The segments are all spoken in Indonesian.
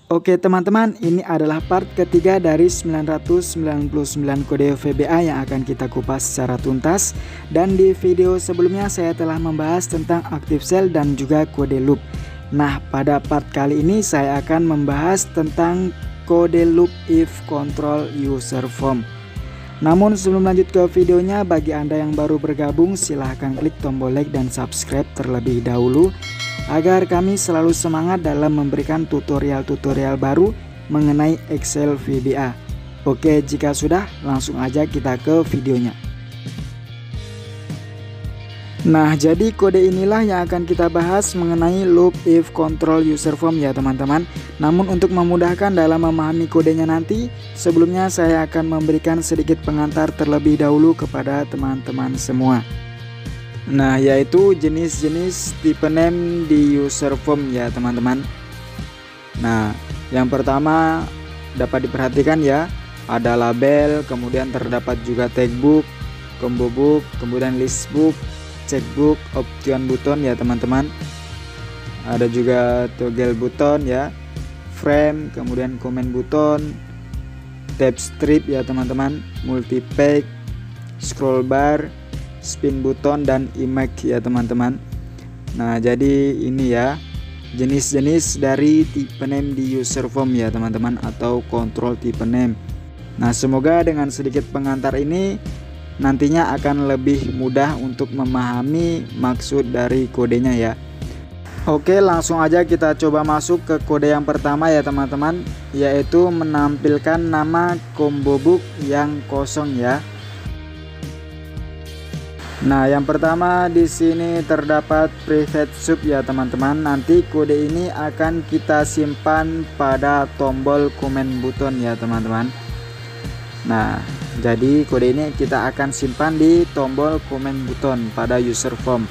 Oke teman-teman, ini adalah part ketiga dari 999 kode VBA yang akan kita kupas secara tuntas. Dan di video sebelumnya saya telah membahas tentang active cell dan juga kode loop. Nah, pada part kali ini saya akan membahas tentang kode loop if control user form. Namun sebelum lanjut ke videonya, bagi Anda yang baru bergabung silahkan klik tombol like dan subscribe terlebih dahulu agar kami selalu semangat dalam memberikan tutorial-tutorial baru mengenai Excel VBA. Oke, jika sudah, langsung aja kita ke videonya. Nah, jadi kode inilah yang akan kita bahas mengenai loop if control user form ya teman-teman. Namun untuk memudahkan dalam memahami kodenya nanti, sebelumnya saya akan memberikan sedikit pengantar terlebih dahulu kepada teman-teman semua. Nah, yaitu jenis-jenis tipe name di user form ya teman-teman. Nah, yang pertama dapat diperhatikan ya, ada label, kemudian terdapat juga tag book, combo book, kemudian list book, checkbook, option button ya teman-teman. Ada juga toggle button ya, frame, kemudian comment button, tab strip ya teman-teman, multi page, scroll bar, spin button, dan image ya teman-teman. Nah, jadi ini ya jenis-jenis dari tipe name di user form ya teman-teman, atau control tipe name. Nah, semoga dengan sedikit pengantar ini nantinya akan lebih mudah untuk memahami maksud dari kodenya ya. Oke, langsung aja kita coba masuk ke kode yang pertama ya teman-teman, yaitu menampilkan nama combo book yang kosong ya. Nah, yang pertama di sini terdapat private sub ya teman-teman. Nanti kode ini akan kita simpan pada tombol comment button ya teman-teman. Nah, jadi kode ini kita akan simpan di tombol comment button pada user form.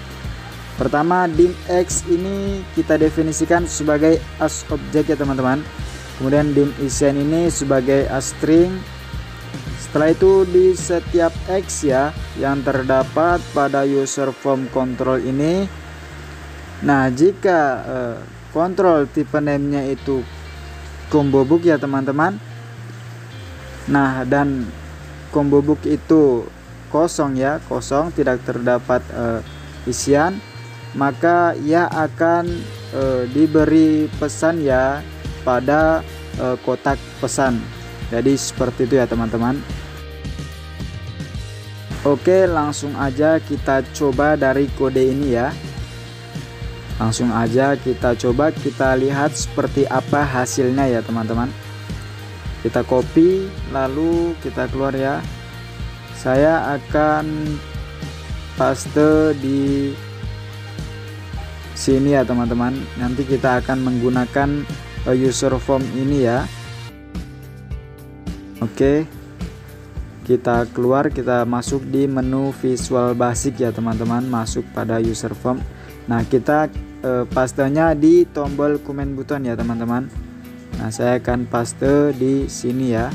Pertama, dim x ini kita definisikan sebagai as object ya teman-teman. Kemudian dim isIn ini sebagai as string. Setelah itu di setiap X ya yang terdapat pada user form control ini, nah jika control tipe name-nya itu combo book ya teman-teman, nah dan combo book itu kosong ya, kosong, tidak terdapat isian, maka ia akan diberi pesan ya pada kotak pesan. Jadi seperti itu ya teman-teman. Oke, langsung aja kita coba dari kode ini ya. Langsung aja kita coba, kita lihat seperti apa hasilnya ya teman-teman. Kita copy lalu kita keluar ya. Saya akan paste di sini ya teman-teman. Nanti kita akan menggunakan user form ini ya. Oke, kita keluar, kita masuk di menu Visual Basic ya teman-teman, masuk pada user form. Nah, kita pastenya di tombol comment button ya teman-teman. Nah, saya akan paste di sini ya.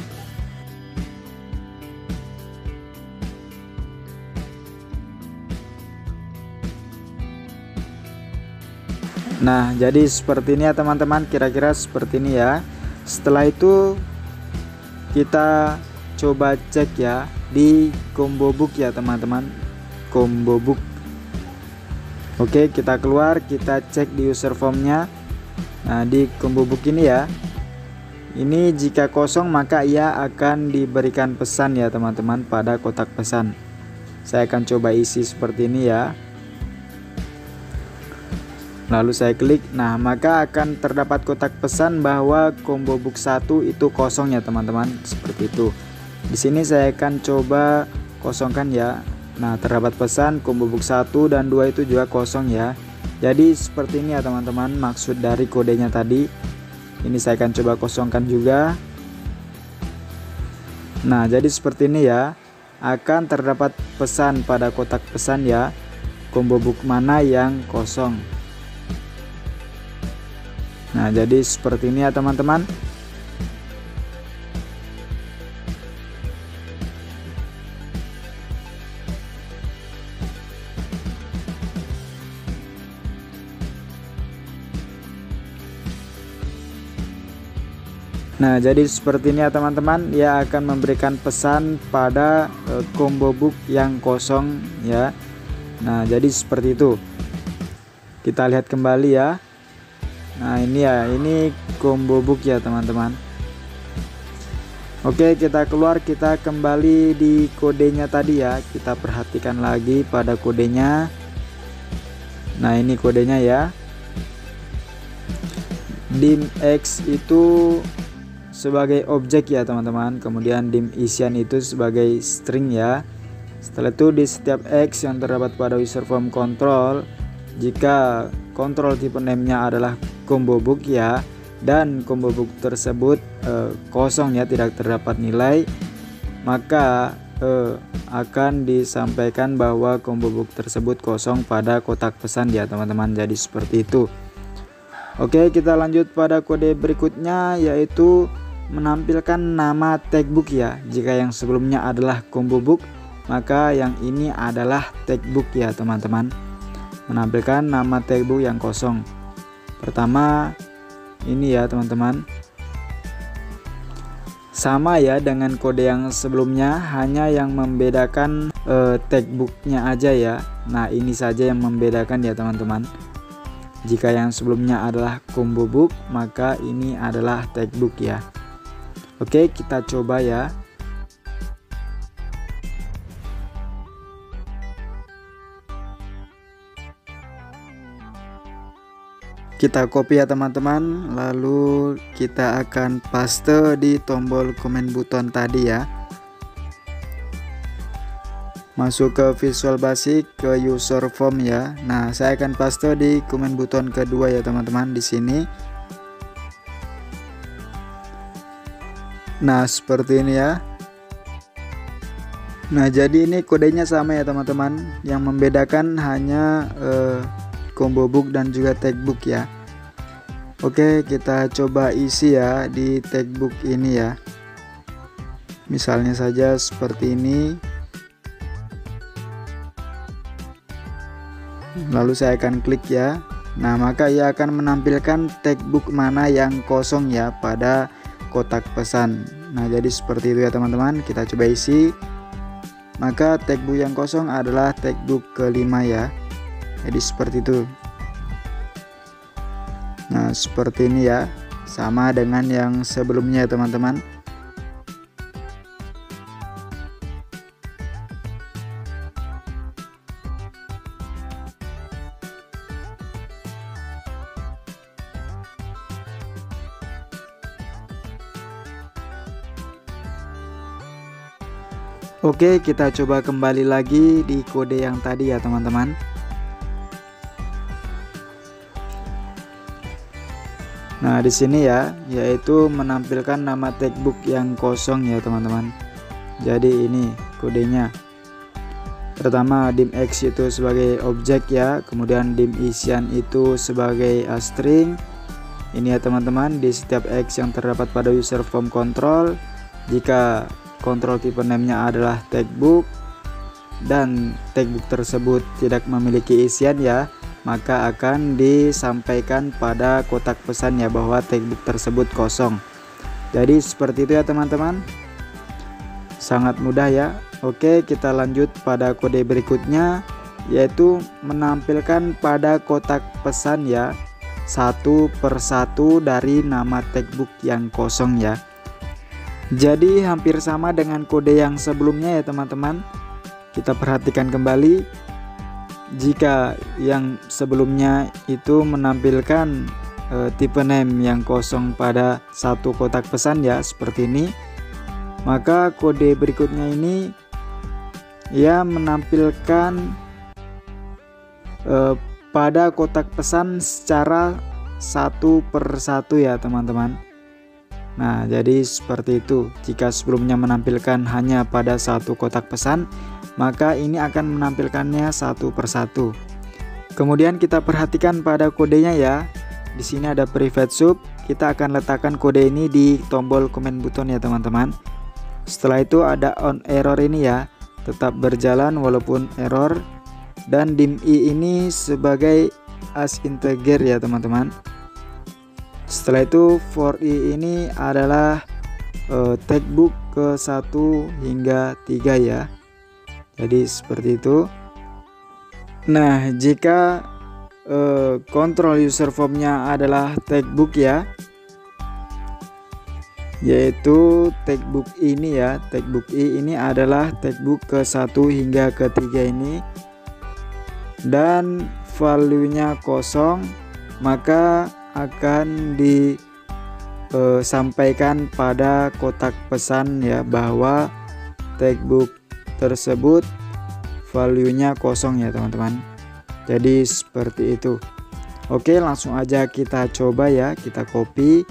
Nah, jadi seperti ini ya teman-teman, kira-kira seperti ini ya. Setelah itu kita coba cek ya di combo book ya teman-teman, combo book. Oke, kita keluar, kita cek di user formnya. Nah, di combo book ini ya, ini jika kosong maka ia akan diberikan pesan ya teman-teman pada kotak pesan. Saya akan coba isi seperti ini ya. Lalu saya klik, nah maka akan terdapat kotak pesan bahwa combo book 1 itu kosong ya teman-teman, seperti itu. Di sini saya akan coba kosongkan ya. Nah, terdapat pesan combo book 1 dan 2 itu juga kosong ya. Jadi seperti ini ya teman-teman maksud dari kodenya tadi. Ini saya akan coba kosongkan juga. Nah, jadi seperti ini ya. Akan terdapat pesan pada kotak pesan ya, combo book mana yang kosong. Nah, jadi seperti ini ya teman-teman. Nah, jadi seperti ini ya teman-teman, ia akan memberikan pesan pada combo book yang kosong ya. Nah, jadi seperti itu. Kita lihat kembali ya. Nah, ini ya, ini combo book ya teman-teman. Oke, kita keluar, kita kembali di kodenya tadi ya. Kita perhatikan lagi pada kodenya. Nah, ini kodenya ya. Dim X itu sebagai objek ya teman-teman, kemudian dim isian itu sebagai string ya. Setelah itu di setiap X yang terdapat pada user form control, jika control tipe name-nya adalah combo book ya, dan combo book tersebut kosong ya, tidak terdapat nilai, maka akan disampaikan bahwa combo book tersebut kosong pada kotak pesan ya teman-teman. Jadi seperti itu. Oke, kita lanjut pada kode berikutnya, yaitu menampilkan nama tag book ya. Jika yang sebelumnya adalah combo book, maka yang ini adalah tag book ya teman-teman. Menampilkan nama tag book yang kosong. Pertama ini ya teman-teman, sama ya dengan kode yang sebelumnya, hanya yang membedakan tag booknya aja ya. Nah, ini saja yang membedakan ya teman-teman. Jika yang sebelumnya adalah combo book, maka ini adalah tag book ya. Oke, kita coba ya. Kita copy ya teman-teman, lalu kita akan paste di tombol comment button tadi ya. Masuk ke Visual Basic, ke user form ya. Nah, saya akan paste di comment button kedua ya teman-teman, di sini. Nah, seperti ini ya. Nah, jadi ini kodenya sama ya teman-teman. Yang membedakan hanya combo book dan juga tag book ya. Oke, kita coba isi ya di tag book ini ya. Misalnya saja seperti ini. Lalu saya akan klik ya. Nah, maka ia akan menampilkan tag book mana yang kosong ya pada kotak pesan. Nah, jadi seperti itu ya teman-teman. Kita coba isi. Maka tag book yang kosong adalah tag book kelima ya. Jadi seperti itu. Nah, seperti ini ya. Sama dengan yang sebelumnya ya teman-teman. Oke, kita coba kembali lagi di kode yang tadi ya teman-teman. Nah, di sini ya, yaitu menampilkan nama tag book yang kosong ya teman-teman. Jadi ini kodenya. Pertama, dim X itu sebagai objek ya, kemudian dim isian itu sebagai string. Ini ya teman-teman, di setiap X yang terdapat pada user form control, jika kontrol tipe name-nya adalah tag book dan tag book tersebut tidak memiliki isian ya, maka akan disampaikan pada kotak pesan ya bahwa tag book tersebut kosong. Jadi seperti itu ya teman-teman. Sangat mudah ya. Oke, kita lanjut pada kode berikutnya, yaitu menampilkan pada kotak pesan ya, satu persatu dari nama tag book yang kosong ya. Jadi hampir sama dengan kode yang sebelumnya ya teman-teman. Kita perhatikan kembali. Jika yang sebelumnya itu menampilkan tipe name yang kosong pada satu kotak pesan ya, seperti ini, maka kode berikutnya ini ya menampilkan pada kotak pesan secara satu persatu ya teman-teman. Nah, jadi seperti itu. Jika sebelumnya menampilkan hanya pada satu kotak pesan, maka ini akan menampilkannya satu persatu. Kemudian kita perhatikan pada kodenya ya. Di sini ada private sub. Kita akan letakkan kode ini di tombol comment button ya teman-teman. Setelah itu ada on error ini ya, tetap berjalan walaupun error. Dan dim I ini sebagai as integer ya teman-teman. Setelah itu for i ini adalah textbook ke 1 hingga 3 ya. Jadi seperti itu. Nah, jika kontrol user formnya adalah textbook ya, yaitu textbook ini ya, textbook i ini adalah textbook ke 1 hingga ke 3 ini, dan value-nya kosong, maka akan disampaikan pada kotak pesan ya bahwa textbook tersebut value-nya kosong ya teman-teman. Jadi seperti itu. Oke, langsung aja kita coba ya, kita copy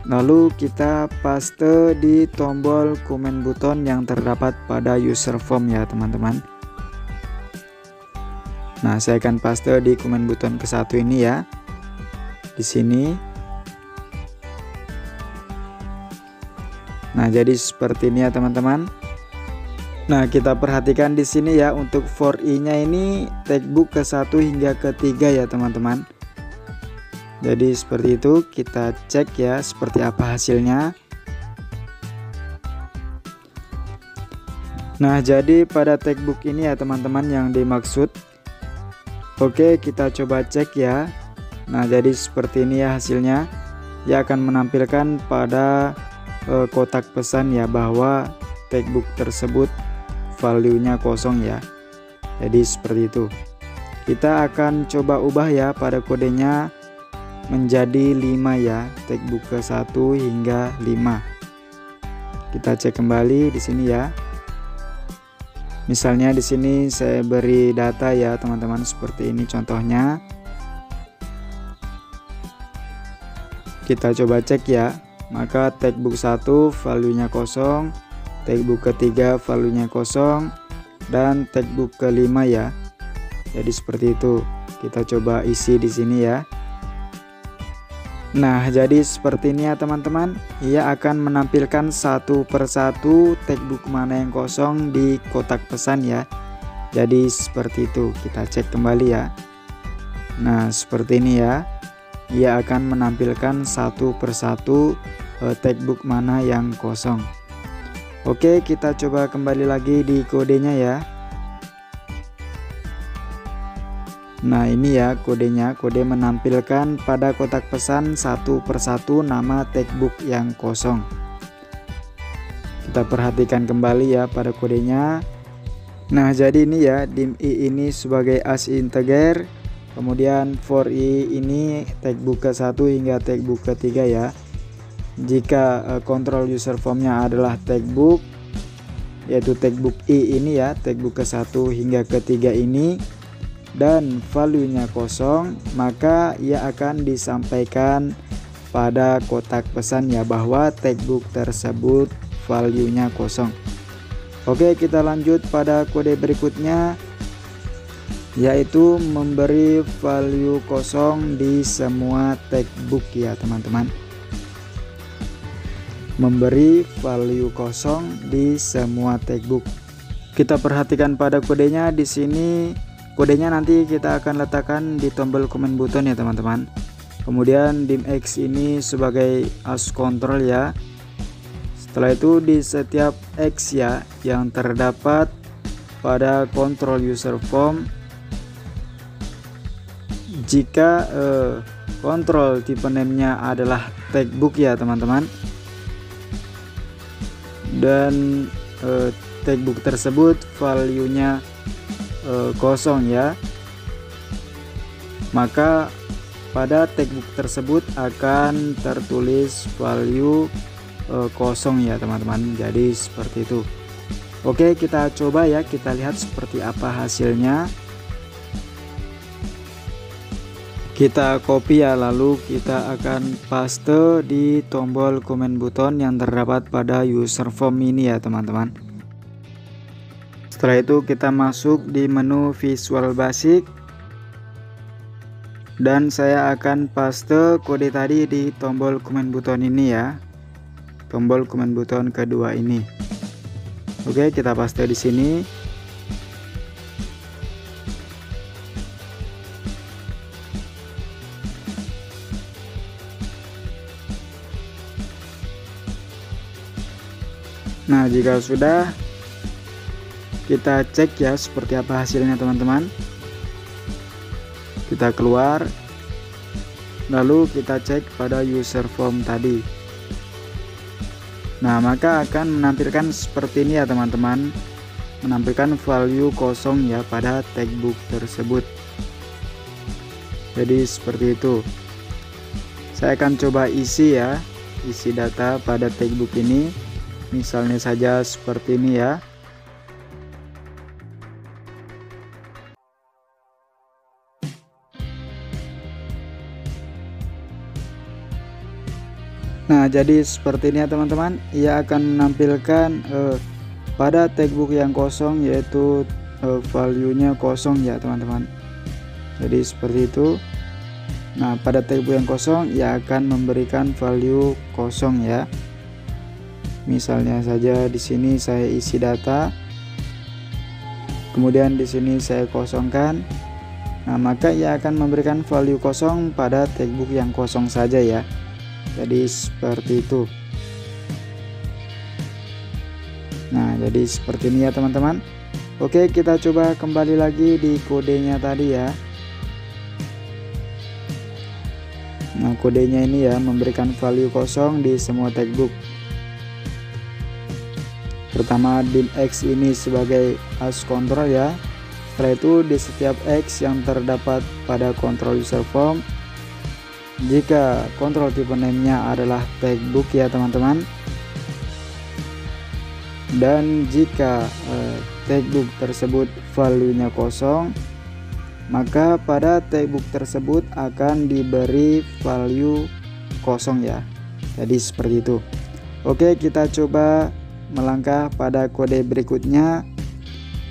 lalu kita paste di tombol comment button yang terdapat pada user form ya teman-teman. Nah, saya akan paste di comment button ke 1 ini ya, di sini. Nah, jadi seperti ini ya teman-teman. Nah, kita perhatikan di sini ya, untuk for i-nya ini textbook ke 1 hingga ke 3 ya teman-teman. Jadi seperti itu, kita cek ya seperti apa hasilnya. Nah, jadi pada textbook ini ya teman-teman yang dimaksud. Oke, kita coba cek ya. Nah, jadi seperti ini ya hasilnya. Ia akan menampilkan pada kotak pesan ya bahwa textbook tersebut value-nya kosong ya. Jadi seperti itu. Kita akan coba ubah ya pada kodenya menjadi 5 ya, textbook ke 1 hingga 5. Kita cek kembali di sini ya. Misalnya di sini saya beri data ya teman-teman, seperti ini contohnya. Kita coba cek ya. Maka textbook 1 value-nya kosong, textbook ketiga value-nya kosong, dan textbook kelima ya. Jadi seperti itu. Kita coba isi di sini ya. Nah, jadi seperti ini ya teman-teman. Ia akan menampilkan satu persatu textbook mana yang kosong di kotak pesan ya. Jadi seperti itu. Kita cek kembali ya. Nah, seperti ini ya. Ia akan menampilkan satu persatu textbook mana yang kosong. Oke, kita coba kembali lagi di kodenya ya. Nah, ini ya kodenya. Kode menampilkan pada kotak pesan satu persatu nama textbook yang kosong. Kita perhatikan kembali ya pada kodenya. Nah, jadi ini ya, dim i ini sebagai as integer, kemudian for i ini textbook ke 1 hingga textbook ke 3 ya. Jika kontrol user formnya adalah textbook, yaitu textbook i ini ya, textbook ke 1 hingga ke 3 ini, dan value-nya kosong, maka ia akan disampaikan pada kotak pesan ya bahwa textbook tersebut value-nya kosong. Oke, kita lanjut pada kode berikutnya, yaitu memberi value kosong di semua textbook ya teman-teman. Memberi value kosong di semua textbook. Kita perhatikan pada kodenya di sini. Kodenya nanti kita akan letakkan di tombol comment button ya teman-teman. Kemudian dim x ini sebagai as control ya. Setelah itu di setiap x ya yang terdapat pada control user form, jika control tipe name-nya adalah textbook ya teman-teman, dan textbook tersebut value-nya kosong ya, maka pada textbook tersebut akan tertulis value kosong ya teman-teman. Jadi seperti itu. Oke, kita coba ya, kita lihat seperti apa hasilnya. Kita copy ya, lalu kita akan paste di tombol comment button yang terdapat pada user form ini ya teman-teman. Setelah itu kita masuk di menu Visual Basic, dan saya akan paste kode tadi di tombol comment button ini ya, tombol comment button kedua ini. Oke, kita paste di sini. Nah, jika sudah, kita cek ya seperti apa hasilnya teman-teman. Kita keluar, lalu kita cek pada user form tadi. Nah, maka akan menampilkan seperti ini ya teman-teman, menampilkan value kosong ya pada tagbook tersebut. Jadi seperti itu. Saya akan coba isi ya, isi data pada tagbook ini. Misalnya saja seperti ini ya. Nah, jadi seperti ini ya teman-teman. Ia akan menampilkan pada tagbook yang kosong, yaitu value-nya kosong ya teman-teman. Jadi seperti itu. Nah, pada tagbook yang kosong ia akan memberikan value kosong ya. Misalnya saja di sini saya isi data, kemudian di sini saya kosongkan. Nah, maka ia akan memberikan value kosong pada tagbook yang kosong saja ya. Jadi seperti itu. Nah, jadi seperti ini ya teman-teman. Oke, kita coba kembali lagi di kodenya tadi ya. Nah, kodenya ini ya memberikan value kosong di semua tagbook. Pertama, dim X ini sebagai as control ya. Setelah itu di setiap X yang terdapat pada control user form, jika kontrol tipe name-nya adalah tagbook ya teman-teman, dan jika tagbook tersebut value-nya kosong, maka pada tagbook tersebut akan diberi value kosong ya. Jadi seperti itu. Oke, kita coba melangkah pada kode berikutnya,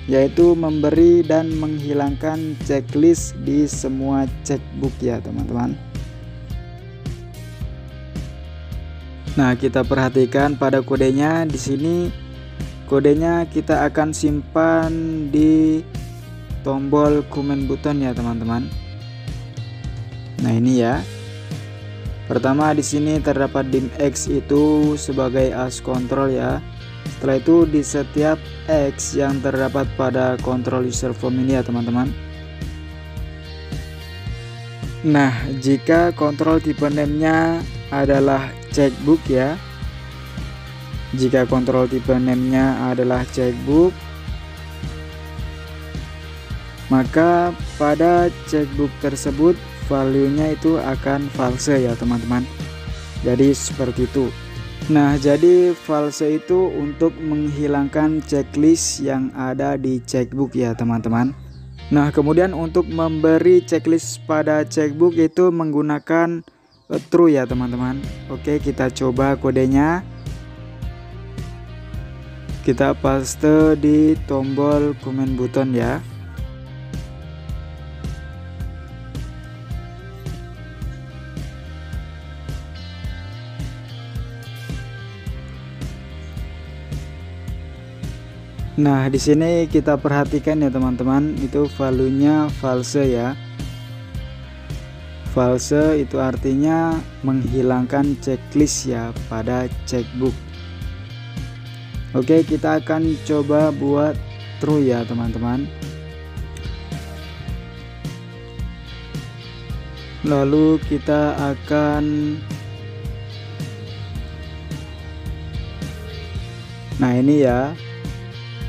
yaitu memberi dan menghilangkan checklist di semua checkbook ya teman-teman. Nah, kita perhatikan pada kodenya. Di sini kodenya kita akan simpan di tombol command button ya teman-teman. Nah, ini ya. Pertama di sini terdapat dim X itu sebagai as control ya. Setelah itu di setiap X yang terdapat pada control user form ini ya teman-teman. Nah, jika kontrol tipe name-nya adalah checkbook ya. Jika kontrol tipe name-nya adalah checkbook, maka pada checkbook tersebut value-nya itu akan false ya teman-teman. Jadi seperti itu. Nah, jadi false itu untuk menghilangkan checklist yang ada di checkbook ya teman-teman. Nah, kemudian untuk memberi checklist pada checkbook itu menggunakan true ya teman-teman. Oke, kita coba kodenya. Kita paste di tombol command button ya. Nah, di sini kita perhatikan ya teman-teman, itu value-nya false ya. False itu artinya menghilangkan checklist ya pada checkbook. Oke, kita akan coba buat true ya teman-teman. Lalu kita akan ini ya,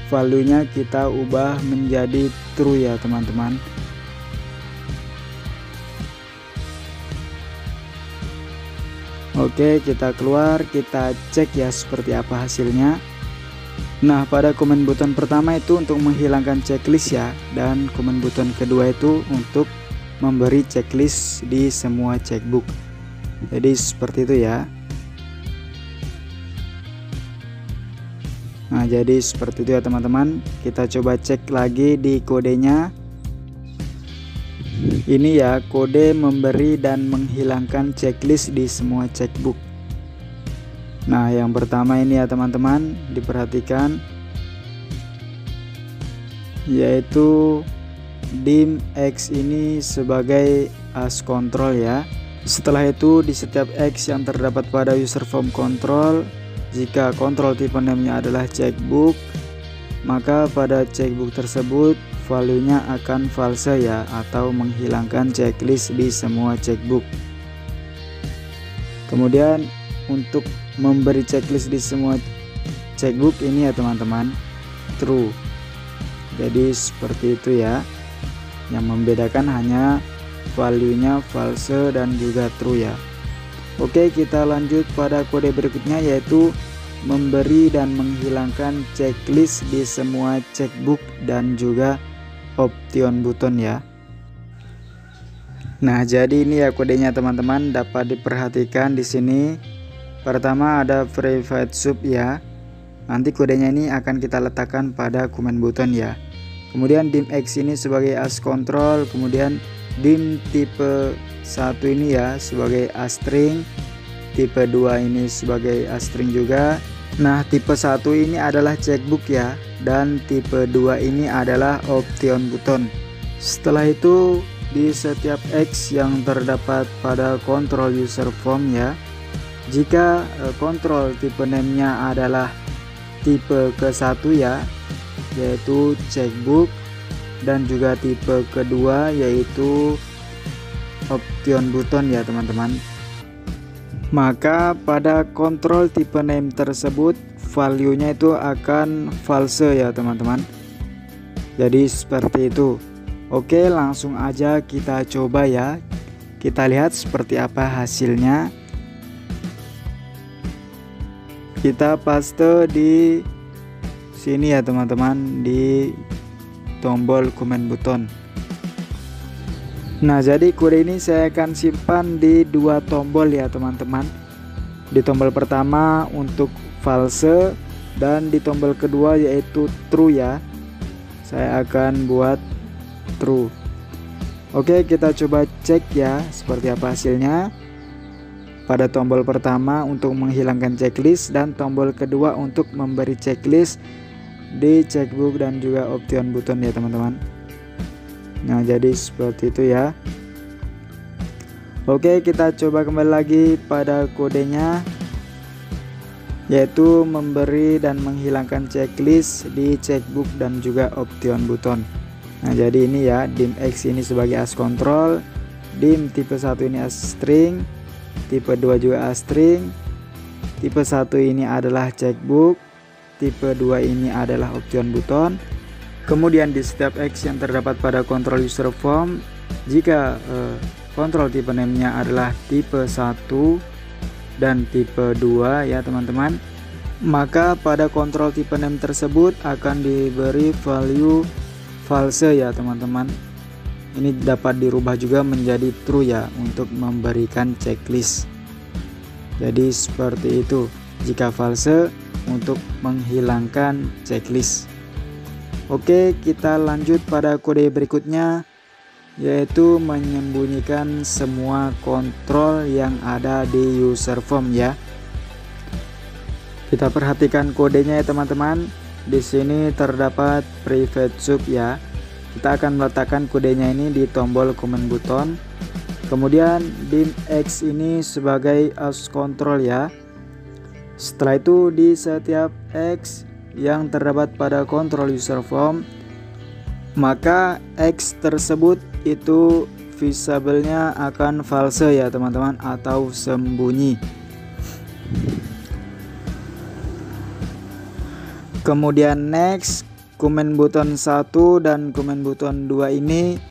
value-nya kita ubah menjadi true ya teman-teman. Oke, kita keluar, kita cek ya seperti apa hasilnya. Nah, pada command button pertama itu untuk menghilangkan checklist ya, dan command button kedua itu untuk memberi checklist di semua checkbook. Jadi seperti itu ya. Nah, jadi seperti itu ya teman-teman. Kita coba cek lagi di kodenya. Ini ya, kode memberi dan menghilangkan checklist di semua checkbook. Nah, yang pertama ini ya teman-teman, diperhatikan, yaitu dim X ini sebagai as control ya. Setelah itu di setiap X yang terdapat pada user form control, jika kontrol tipe name-nya adalah checkbook, maka pada checkbook tersebut value-nya akan false ya, atau menghilangkan checklist di semua checkbook. Kemudian untuk memberi checklist di semua checkbook ini ya teman-teman, true. Jadi seperti itu ya. Yang membedakan hanya value-nya false dan juga true ya. Oke, kita lanjut pada kode berikutnya, yaitu memberi dan menghilangkan checklist di semua checkbook dan juga option button ya. Nah, jadi ini ya kodenya teman-teman, dapat diperhatikan di sini. Pertama ada private sub ya. Nanti kodenya ini akan kita letakkan pada comment button ya. Kemudian dim X ini sebagai as control, kemudian dim tipe 1 ini ya sebagai astring, tipe 2 ini sebagai astring juga. Nah, tipe 1 ini adalah checkbook ya, dan tipe 2 ini adalah option button. Setelah itu di setiap X yang terdapat pada kontrol user form ya, jika kontrol tipe name-nya adalah tipe ke-1 ya, yaitu checkbook, dan juga tipe kedua yaitu option button ya teman-teman, maka pada kontrol tipe name tersebut value-nya itu akan false ya teman-teman. Jadi seperti itu. Oke, langsung aja kita coba ya. Kita lihat seperti apa hasilnya. Kita paste di sini ya teman-teman, di tombol comment button. Nah, jadi kode ini saya akan simpan di dua tombol ya teman-teman. Di tombol pertama untuk false, dan di tombol kedua yaitu true ya. Saya akan buat true. Oke, kita coba cek ya seperti apa hasilnya. Pada tombol pertama untuk menghilangkan checklist, dan tombol kedua untuk memberi checklist di checkbook dan juga option button ya teman-teman. Nah, jadi seperti itu ya. Oke, kita coba kembali lagi pada kodenya, yaitu memberi dan menghilangkan checklist di checkbook dan juga option button. Nah, jadi ini ya, dim X ini sebagai as control, dim tipe 1 ini as string, tipe 2 juga as string, tipe 1 ini adalah checkbook, tipe 2 ini adalah option button. Kemudian di setiap X yang terdapat pada kontrol user form, jika kontrol tipe name-nya adalah tipe 1 dan tipe 2 ya teman-teman, maka pada kontrol tipe name tersebut akan diberi value false ya teman-teman. Ini dapat dirubah juga menjadi true ya untuk memberikan checklist. Jadi seperti itu jika false, untuk menghilangkan checklist. Oke, kita lanjut pada kode berikutnya, yaitu menyembunyikan semua kontrol yang ada di user form ya. Kita perhatikan kodenya ya teman-teman. Di sini terdapat private sub ya. Kita akan meletakkan kodenya ini di tombol comment button. Kemudian dim X ini sebagai as control ya. Setelah itu di setiap X yang terdapat pada kontrol user form, maka X tersebut itu visible-nya akan false ya teman-teman, atau sembunyi. Kemudian next, comment button 1 dan comment button 2 ini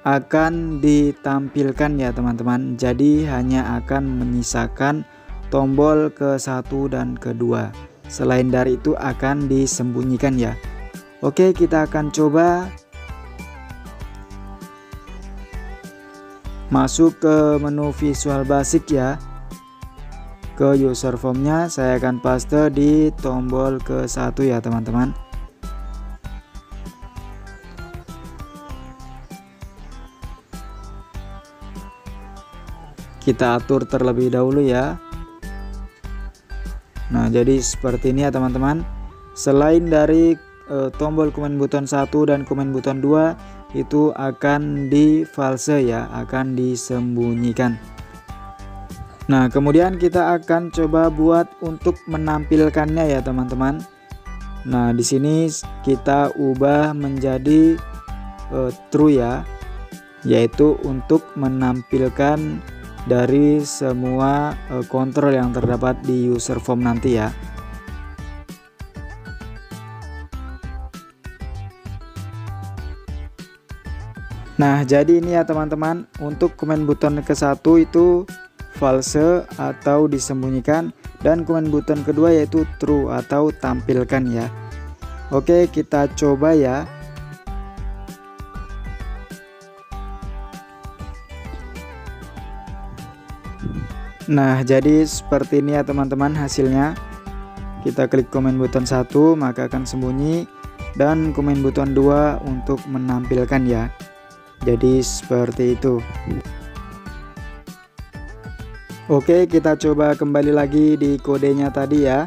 akan ditampilkan ya teman-teman. Jadi hanya akan menyisakan tombol ke-1 dan ke-2. Selain dari itu akan disembunyikan ya. Oke, kita akan coba masuk ke menu Visual Basic ya. Ke user formnya saya akan paste di tombol ke-1 ya teman-teman. Kita atur terlebih dahulu ya. Nah, jadi seperti ini ya teman-teman. Selain dari tombol comment button 1 dan comment button 2 itu akan di false ya, akan disembunyikan. Nah, kemudian kita akan coba buat untuk menampilkannya ya teman-teman. Nah, di sini kita ubah menjadi true ya, yaitu untuk menampilkan dari semua kontrol yang terdapat di user form nanti ya. Nah, jadi ini ya teman-teman, untuk komen button ke-1 itu false atau disembunyikan, dan komen button kedua yaitu true atau tampilkan ya. Oke, kita coba ya. Nah, jadi seperti ini ya teman-teman hasilnya. Kita klik komen button 1 maka akan sembunyi, dan komen button 2 untuk menampilkan ya. Jadi seperti itu. Oke, kita coba kembali lagi di kodenya tadi ya.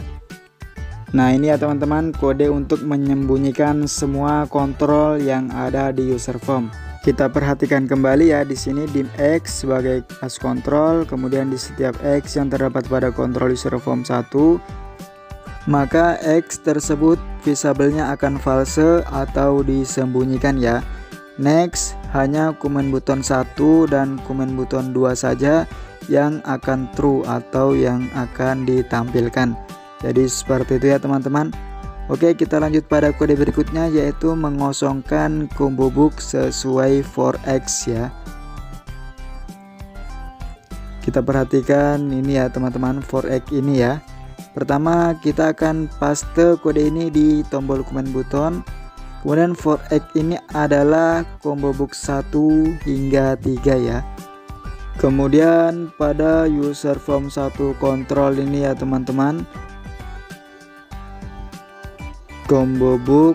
Nah, ini ya teman-teman, kode untuk menyembunyikan semua kontrol yang ada di user form. Kita perhatikan kembali ya, di sini dim X sebagai as kontrol, kemudian di setiap X yang terdapat pada kontrol user form 1, maka X tersebut visible-nya akan false atau disembunyikan ya. Next, hanya komen button 1 dan komen button 2 saja yang akan true atau yang akan ditampilkan. Jadi seperti itu ya teman-teman. Oke, kita lanjut pada kode berikutnya, yaitu mengosongkan combo book sesuai for X ya. Kita perhatikan ini ya teman-teman, for X ini ya. Pertama kita akan paste kode ini di tombol komen button. Kemudian for X ini adalah combo book 1 hingga 3 ya. Kemudian pada user form 1 kontrol ini ya teman-teman, combo book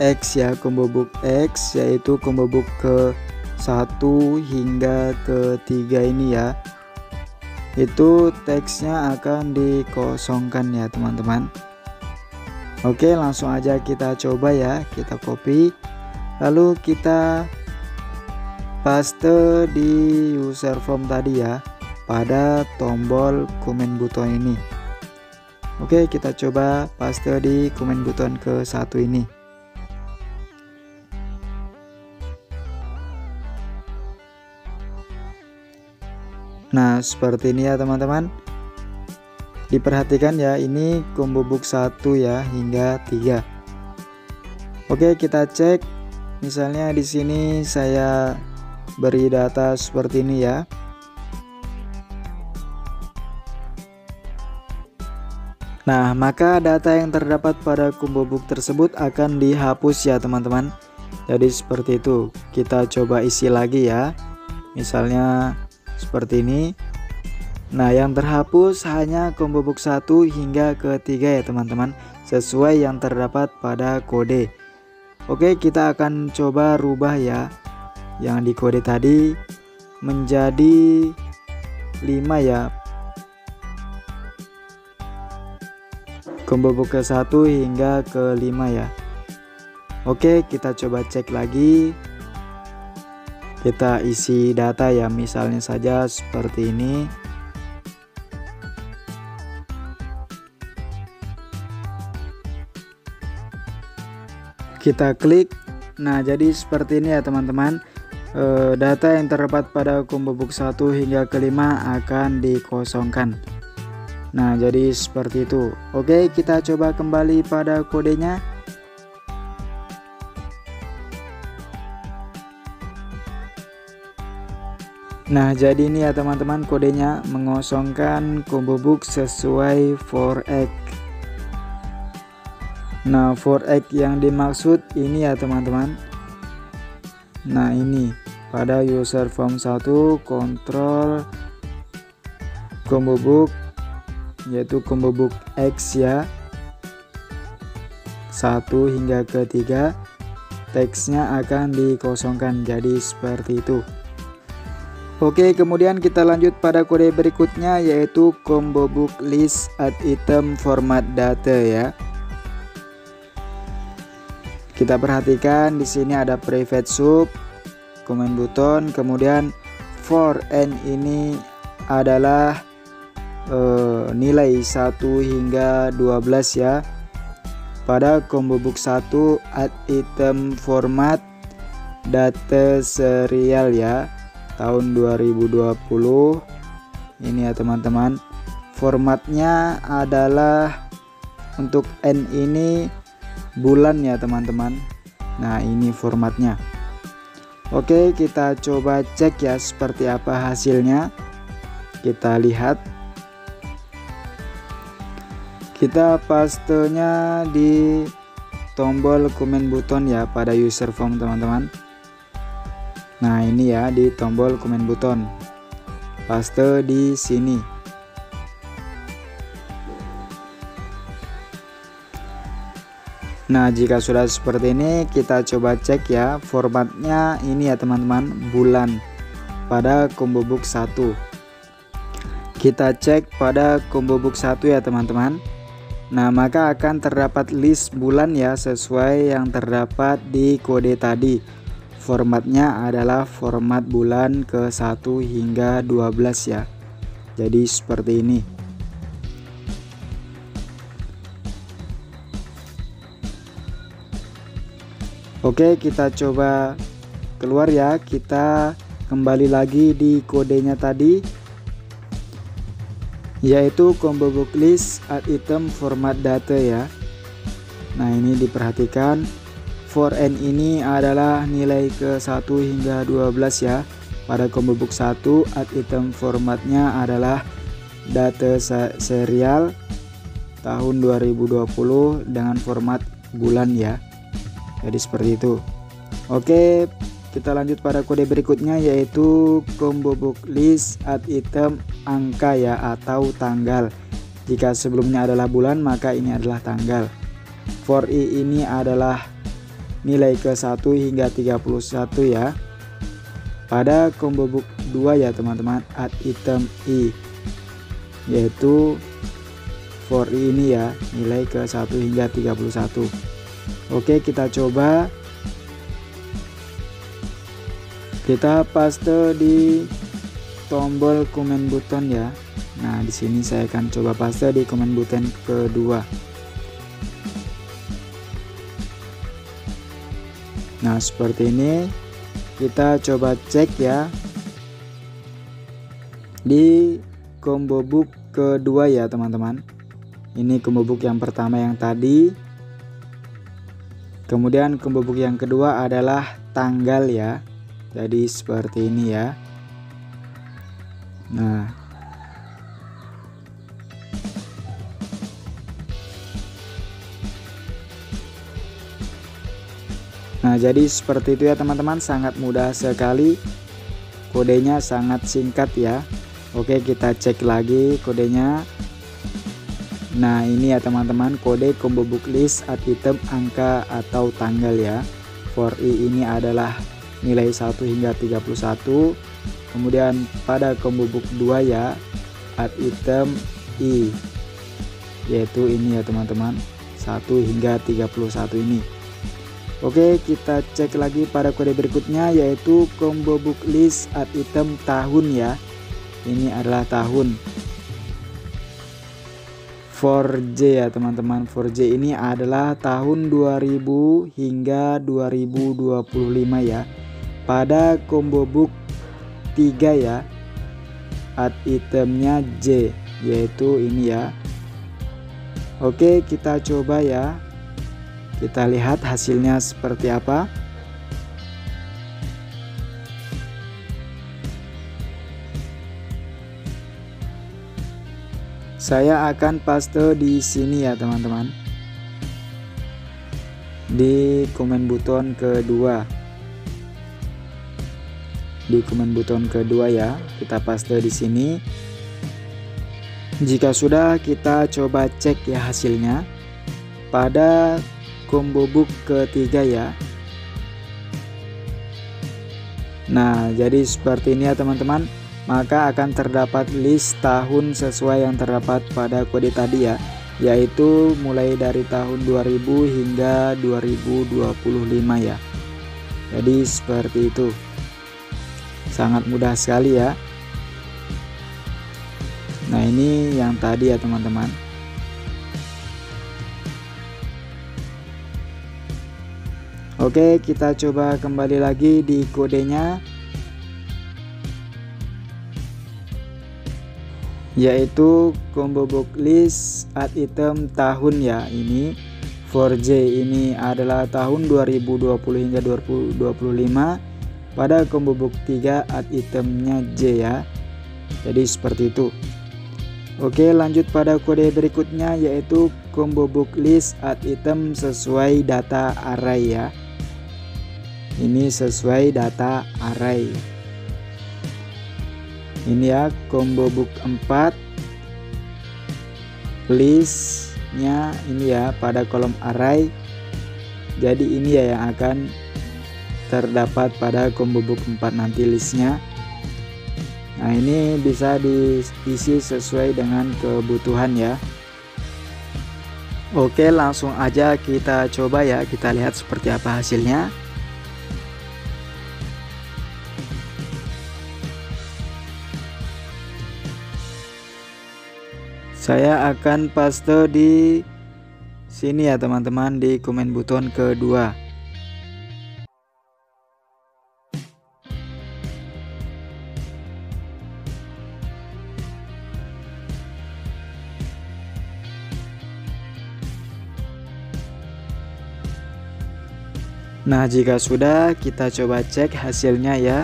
X ya, combo book X yaitu combo book ke 1 hingga ke 3 ini ya. Itu teksnya akan dikosongkan ya teman-teman. Oke, langsung aja kita coba ya. Kita copy lalu kita paste di user form tadi ya, pada tombol komen button ini. Oke, kita coba paste di komen button ke 1 ini. Nah, seperti ini ya teman-teman. Diperhatikan ya, ini combo book 1 ya hingga 3. Oke, kita cek. Misalnya di sini saya beri data seperti ini ya. Nah, maka data yang terdapat pada combo book tersebut akan dihapus ya teman-teman. Jadi seperti itu. Kita coba isi lagi ya. Misalnya seperti ini. Nah, yang terhapus hanya combo book 1 hingga ke 3 ya teman-teman, sesuai yang terdapat pada kode. Oke, kita akan coba rubah ya yang di kode tadi menjadi 5 ya. Combo book ke 1 hingga ke 5 ya. Oke, kita coba cek lagi. Kita isi data ya, misalnya saja seperti ini. Kita klik. Nah, jadi seperti ini ya teman-teman. Data yang terdapat pada combo book 1 hingga ke 5 akan dikosongkan. Nah, jadi seperti itu. Oke, kita coba kembali pada kodenya. Nah, jadi ini ya teman-teman kodenya, mengosongkan combo book sesuai for X. Nah, for X yang dimaksud ini ya teman-teman. Nah, ini pada user form 1 kontrol combo book, yaitu combo book X ya, 1 hingga ke 3, teksnya akan dikosongkan. Jadi seperti itu. Oke, kemudian kita lanjut pada kode berikutnya, yaitu combo book list add item format data ya. Kita perhatikan di sini ada private sub, comment button, kemudian for n ini adalah nilai 1 hingga 12 ya. Pada combo book 1 add item format data serial ya, tahun 2020 ini ya teman-teman. Formatnya adalah untuk N ini bulan ya teman-teman. Nah ini formatnya. Oke, kita coba cek ya seperti apa hasilnya. Kita lihat. Kita pastenya di tombol comment button ya pada user form teman-teman. Nah ini ya di tombol comment button, paste di sini. Nah jika sudah seperti ini, kita coba cek ya formatnya ini ya teman-teman, bulan pada combo book 1. Kita cek pada combo book 1 ya teman-teman. Nah maka akan terdapat list bulan ya sesuai yang terdapat di kode tadi. Formatnya adalah format bulan ke 1 hingga 12 ya. Jadi seperti ini. Oke, kita coba keluar ya. Kita kembali lagi di kodenya tadi, yaitu combo book list add item format data ya. Nah ini diperhatikan, for N ini adalah nilai ke 1 hingga 12 ya. Pada combo book 1 add item formatnya adalah data serial tahun 2020 dengan format bulan ya. Jadi seperti itu. Oke, kita lanjut pada kode berikutnya, yaitu combo book list add item angka ya atau tanggal. Jika sebelumnya adalah bulan, maka ini adalah tanggal. For I ini adalah nilai ke 1 hingga 31 ya. Pada combo book 2 ya teman-teman, add item I, yaitu for I ini ya, nilai ke 1 hingga 31. Oke, kita coba. Kita paste di tombol comment button ya. Nah di sini saya akan coba paste di comment button kedua. Nah seperti ini. Kita coba cek ya di combo book kedua ya teman-teman. Ini combo book yang pertama yang tadi. Kemudian combo book yang kedua adalah tanggal ya. Jadi seperti ini ya. Nah jadi seperti itu ya teman-teman, sangat mudah sekali, kodenya sangat singkat ya. Oke, kita cek lagi kodenya. Nah ini ya teman-teman, kode combo book list add item angka atau tanggal ya. For I ini adalah nilai 1 hingga 31. Kemudian pada combo book 2 ya, add item I, yaitu ini ya teman-teman, 1 hingga 31 ini. Oke, kita cek lagi pada kode berikutnya, yaitu combo book list add item tahun ya. Ini adalah tahun. For J ya teman-teman, for J ini adalah tahun 2000 hingga 2025 ya. Pada combo book 3 ya, add itemnya J, yaitu ini ya. Oke, kita coba ya. Kita lihat hasilnya seperti apa. Saya akan paste di sini ya teman-teman, di comment button kedua. Di comment button kedua ya, kita paste di sini. Jika sudah, kita coba cek ya hasilnya pada combo book ketiga ya. Nah jadi seperti ini ya teman-teman, maka akan terdapat list tahun sesuai yang terdapat pada kode tadi ya, yaitu mulai dari tahun 2000 hingga 2025 ya. Jadi seperti itu, sangat mudah sekali ya. Nah, ini yang tadi ya teman-teman. Oke, kita coba kembali lagi di kodenya, yaitu combo box list add item tahun ya. Ini 4J ini adalah tahun 2020 hingga 2025. Pada combo box 3 add itemnya J ya. Jadi seperti itu. Oke, lanjut pada kode berikutnya, yaitu combo box list add item sesuai data array ya. Ini sesuai data array. Ini ya, combo book 4 listnya ini ya pada kolom array. Jadi ini ya yang akan terdapat pada combo book 4 nanti listnya. Nah, ini bisa diisi sesuai dengan kebutuhan ya. Oke, langsung aja kita coba ya, kita lihat seperti apa hasilnya. Saya akan paste di sini ya teman-teman, di komen button kedua. Nah, jika sudah, kita coba cek hasilnya ya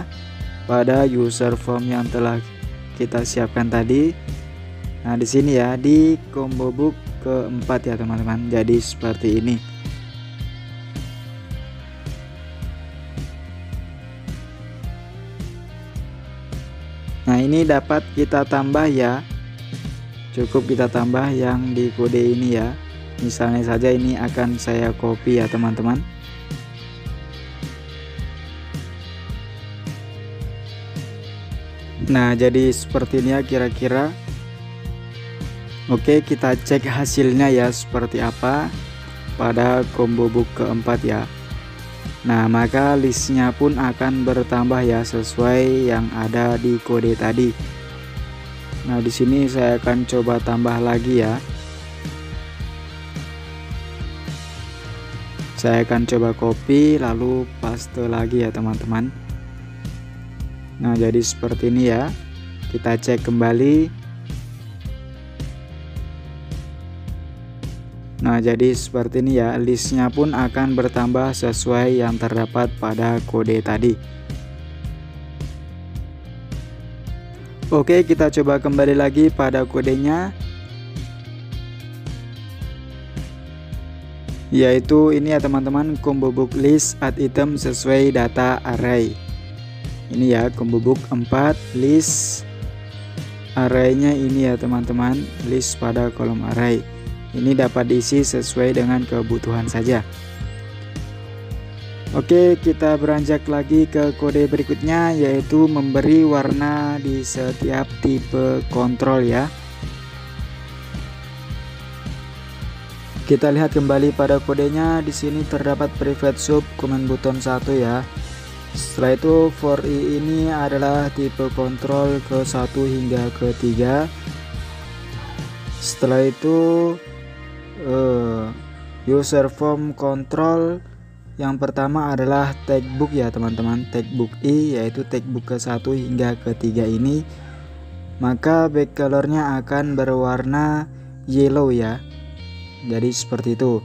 pada user form yang telah kita siapkan tadi. Nah, di sini ya, di combo book keempat ya teman-teman. Jadi seperti ini. Nah, ini dapat kita tambah ya. Cukup kita tambah yang di kode ini ya. Misalnya saja ini akan saya copy ya teman-teman. Nah, jadi seperti ini ya kira-kira. Oke, kita cek hasilnya ya seperti apa pada combo book keempat ya. Nah, maka listnya pun akan bertambah ya sesuai yang ada di kode tadi. Nah, di sini saya akan coba tambah lagi ya. Saya akan coba copy lalu paste lagi ya teman-teman. Nah, jadi seperti ini ya. Kita cek kembali. Nah, jadi seperti ini ya, listnya pun akan bertambah sesuai yang terdapat pada kode tadi. Oke, kita coba kembali lagi pada kodenya, yaitu ini ya teman-teman, combo book list add item sesuai data array. Ini ya, combo book 4 list arraynya ini ya teman-teman, list pada kolom array. Ini dapat diisi sesuai dengan kebutuhan saja. Oke, kita beranjak lagi ke kode berikutnya, yaitu memberi warna di setiap tipe kontrol ya. Kita lihat kembali pada kodenya. Di sini terdapat private sub comment button 1 ya. Setelah itu for i ini adalah tipe kontrol ke-1 hingga ke-3. Setelah itu user form control yang pertama adalah tagbook ya teman-teman, tagbook i, yaitu tagbook ke-1 hingga ke-3 ini, maka back colornya akan berwarna yellow ya. Jadi seperti itu.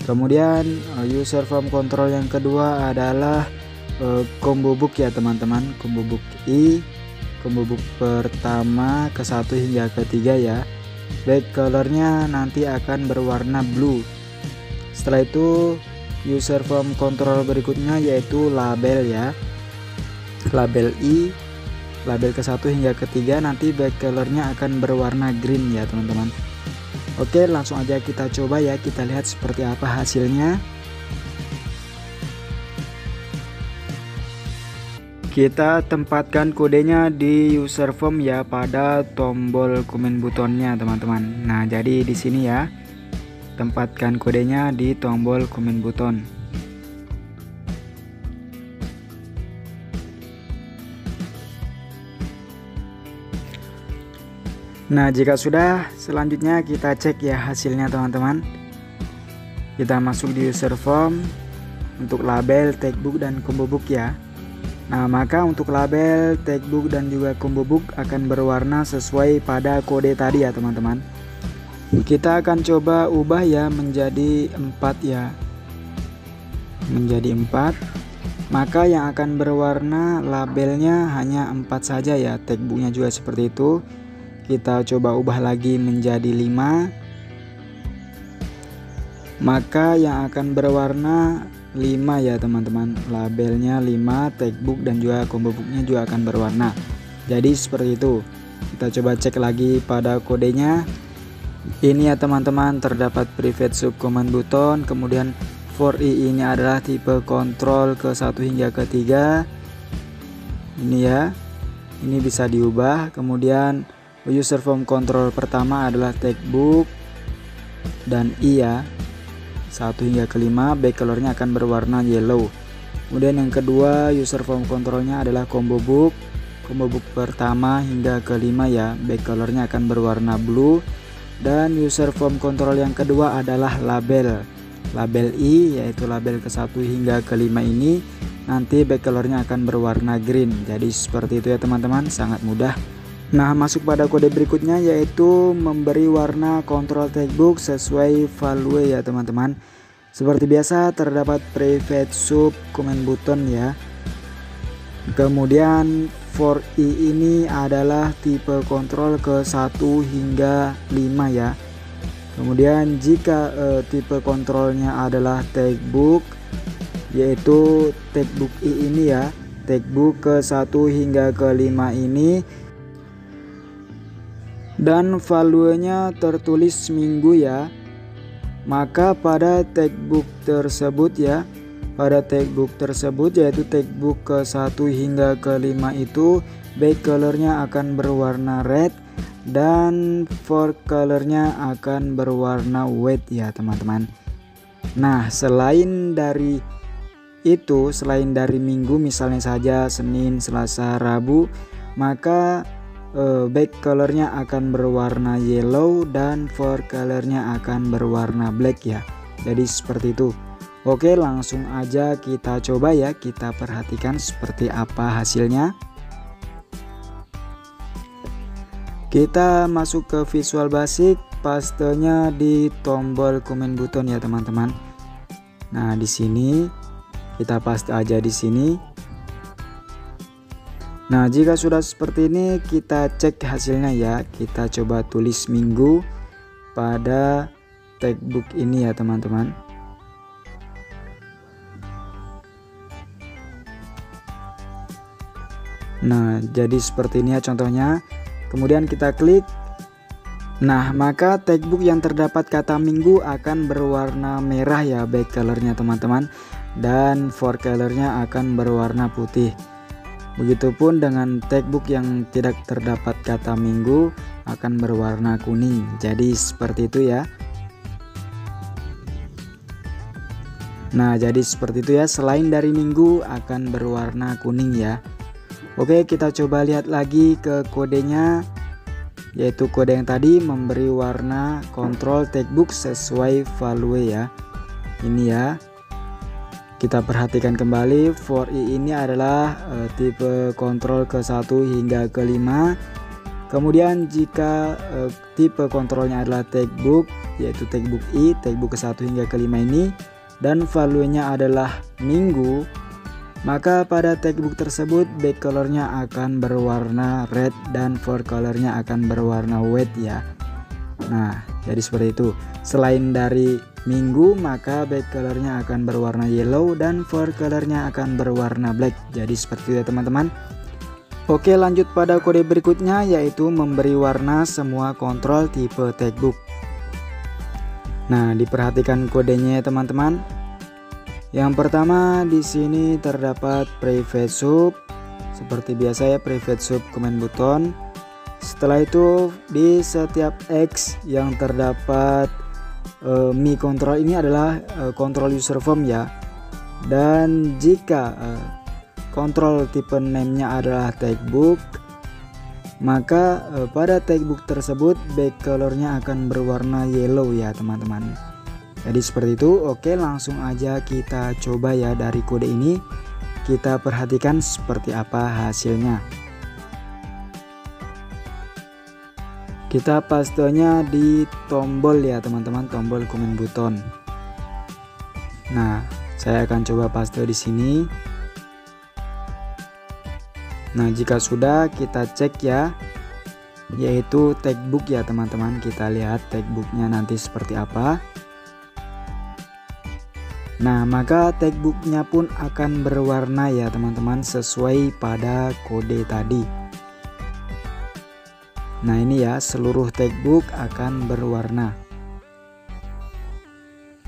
Kemudian user form control yang kedua adalah combo book ya teman-teman, combo book i, combo book pertama ke-1 hingga ke-3 ya. Back colornya nanti akan berwarna blue. Setelah itu user form control berikutnya yaitu label ya, label i, label ke-1 hingga ke-3 nanti back colornya akan berwarna green ya teman-teman. Oke, langsung aja kita coba ya, kita lihat seperti apa hasilnya. Kita tempatkan kodenya di user form ya pada tombol komen buttonnya teman-teman. Nah, jadi di sini ya, tempatkan kodenya di tombol komen button. Nah, jika sudah, selanjutnya kita cek ya hasilnya teman-teman. Kita masuk di user form untuk label, textbook, dan combo book ya. Nah, maka untuk label, textbook, dan juga combo book akan berwarna sesuai pada kode tadi ya teman-teman. Kita akan coba ubah ya menjadi 4 ya. Menjadi 4. Maka yang akan berwarna labelnya hanya 4 saja ya. Textbooknya juga seperti itu. Kita coba ubah lagi menjadi 5. Maka yang akan berwarna 5 ya teman-teman. Labelnya 5, textbook dan juga combo booknya juga akan berwarna. Jadi seperti itu. Kita coba cek lagi pada kodenya. Ini ya teman-teman, terdapat private sub command button. Kemudian for i ini adalah tipe kontrol ke 1 hingga ke 3. Ini ya. Ini bisa diubah. Kemudian user form control pertama adalah textbook dan i ya, 1 hingga ke 5. Back colornya akan berwarna yellow. Kemudian yang kedua user form controlnya adalah combo book. Combo book pertama hingga ke 5 ya, back colornya akan berwarna blue. Dan user form control yang kedua adalah label. Label i, yaitu label ke 1 hingga ke 5 ini nanti back colornya akan berwarna green. Jadi seperti itu ya teman-teman, sangat mudah. Nah, masuk pada kode berikutnya yaitu memberi warna kontrol textbook sesuai value ya teman-teman. Seperti biasa terdapat private sub command button ya. Kemudian for i ini adalah tipe kontrol ke 1 hingga 5 ya. Kemudian jika tipe kontrolnya adalah textbook, yaitu textbook i ini ya, textbook ke 1 hingga ke 5 ini, dan valuenya tertulis minggu ya, maka pada textbook tersebut ya, pada textbook tersebut yaitu textbook ke 1 hingga ke 5 itu back colornya akan berwarna red dan fore colornya akan berwarna white ya teman-teman. Nah, selain dari itu, selain dari minggu misalnya saja Senin, Selasa, Rabu, maka back colornya akan berwarna yellow dan fore colornya akan berwarna black ya. Jadi seperti itu. Oke, langsung aja kita coba ya, kita perhatikan seperti apa hasilnya. Kita masuk ke Visual Basic, pastenya di tombol command button ya teman-teman. Nah, di sini kita paste aja di sini. Nah, jika sudah seperti ini kita cek hasilnya ya. Kita coba tulis minggu pada textbook ini ya teman-teman. Nah, jadi seperti ini ya contohnya. Kemudian kita klik. Nah, maka textbook yang terdapat kata minggu akan berwarna merah ya back colornya teman-teman, dan fore colornya akan berwarna putih. Begitupun dengan textbook yang tidak terdapat kata minggu akan berwarna kuning. Jadi seperti itu ya. Nah, jadi seperti itu ya, selain dari minggu akan berwarna kuning ya. Oke, kita coba lihat lagi ke kodenya, yaitu kode yang tadi memberi warna kontrol textbook sesuai value ya. Ini ya. Kita perhatikan kembali, for i ini adalah tipe kontrol ke 1 hingga ke 5. Kemudian jika tipe kontrolnya adalah textbook, yaitu textbook i, textbook ke 1 hingga ke 5 ini, dan value-nya adalah minggu, maka pada textbook tersebut back colornya akan berwarna red dan fore colornya akan berwarna white ya. Nah, jadi seperti itu. Selain dari minggu, maka back colornya akan berwarna yellow dan fore colornya akan berwarna black. Jadi seperti itu ya teman-teman. Oke, lanjut pada kode berikutnya, yaitu memberi warna semua kontrol tipe textbook. Nah, diperhatikan kodenya ya teman-teman. Yang pertama di sini terdapat private sub, seperti biasa ya, private sub command button. Setelah itu di setiap X yang terdapat Mi control ini adalah control user form ya. Dan jika control tipe name-nya adalah textbook, maka pada textbook tersebut back colornya akan berwarna yellow ya teman-teman. Jadi seperti itu. Oke, langsung aja kita coba ya dari kode ini. Kita perhatikan seperti apa hasilnya. Kita pastenya di tombol ya teman-teman, tombol command button. Nah, saya akan coba paste di sini. Nah, jika sudah kita cek ya, yaitu textbook ya teman-teman. Kita lihat textbooknya nanti seperti apa. Nah, maka textbooknya pun akan berwarna ya teman-teman, sesuai pada kode tadi. Nah, ini ya, seluruh textbook akan berwarna.